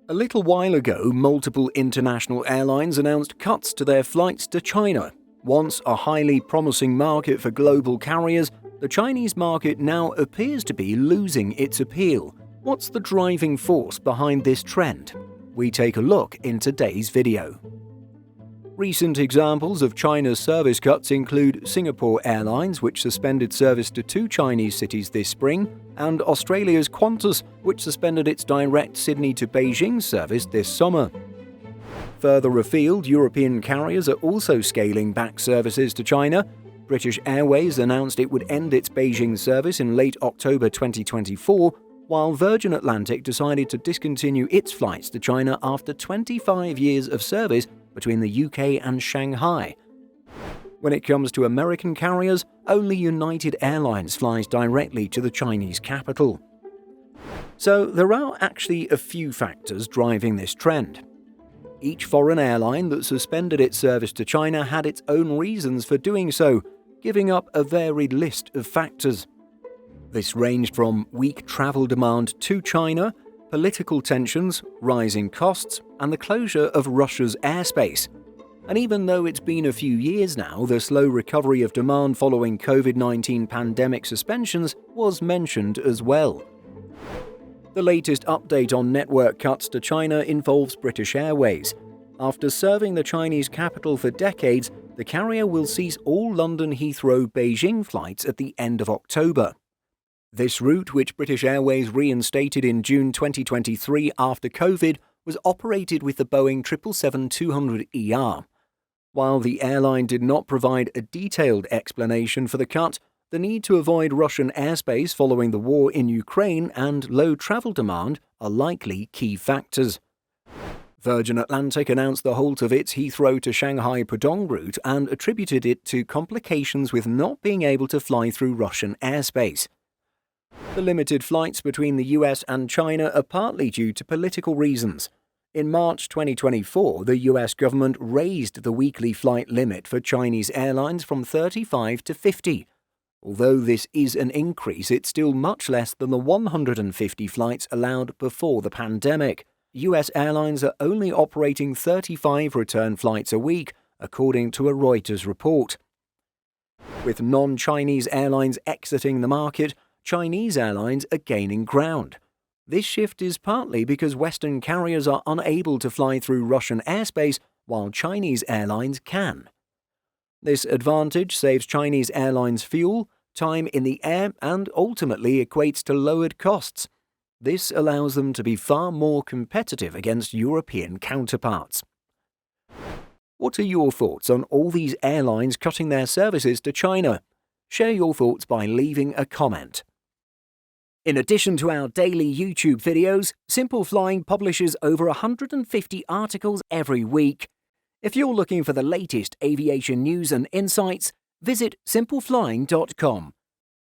A little while ago, multiple international airlines announced cuts to their flights to China. Once a highly promising market for global carriers, the Chinese market now appears to be losing its appeal. What's the driving force behind this trend? We take a look in today's video. Recent examples of China's service cuts include Singapore Airlines, which suspended service to 2 Chinese cities this spring, and Australia's Qantas, which suspended its direct Sydney to Beijing service this summer. Further afield, European carriers are also scaling back services to China. British Airways announced it would end its Beijing service in late October 2024, while Virgin Atlantic decided to discontinue its flights to China after 25 years of service between the UK and Shanghai. When it comes to American carriers, only United Airlines flies directly to the Chinese capital. So there are actually a few factors driving this trend. Each foreign airline that suspended its service to China had its own reasons for doing so, giving up a varied list of factors. This ranged from weak travel demand to China, political tensions, rising costs, and the closure of Russia's airspace. And even though it's been a few years now, the slow recovery of demand following COVID-19 pandemic suspensions was mentioned as well. The latest update on network cuts to China involves British Airways. After serving the Chinese capital for decades, the carrier will cease all London Heathrow-Beijing flights at the end of October. This route, which British Airways reinstated in June 2023 after COVID, was operated with the Boeing 777-200ER. While the airline did not provide a detailed explanation for the cut, the need to avoid Russian airspace following the war in Ukraine and low travel demand are likely key factors. Virgin Atlantic announced the halt of its Heathrow to Shanghai Pudong route and attributed it to complications with not being able to fly through Russian airspace. The limited flights between the US and China are partly due to political reasons. In March 2024, the US government raised the weekly flight limit for Chinese airlines from 35 to 50. Although this is an increase, it's still much less than the 150 flights allowed before the pandemic. US airlines are only operating 35 return flights a week, according to a Reuters report. With non-Chinese airlines exiting the market, Chinese airlines are gaining ground. This shift is partly because Western carriers are unable to fly through Russian airspace while Chinese airlines can. This advantage saves Chinese airlines fuel, time in the air, and ultimately equates to lowered costs. This allows them to be far more competitive against European counterparts. What are your thoughts on all these airlines cutting their services to China? Share your thoughts by leaving a comment. In addition to our daily YouTube videos, Simple Flying publishes over 150 articles every week. If you're looking for the latest aviation news and insights, visit simpleflying.com.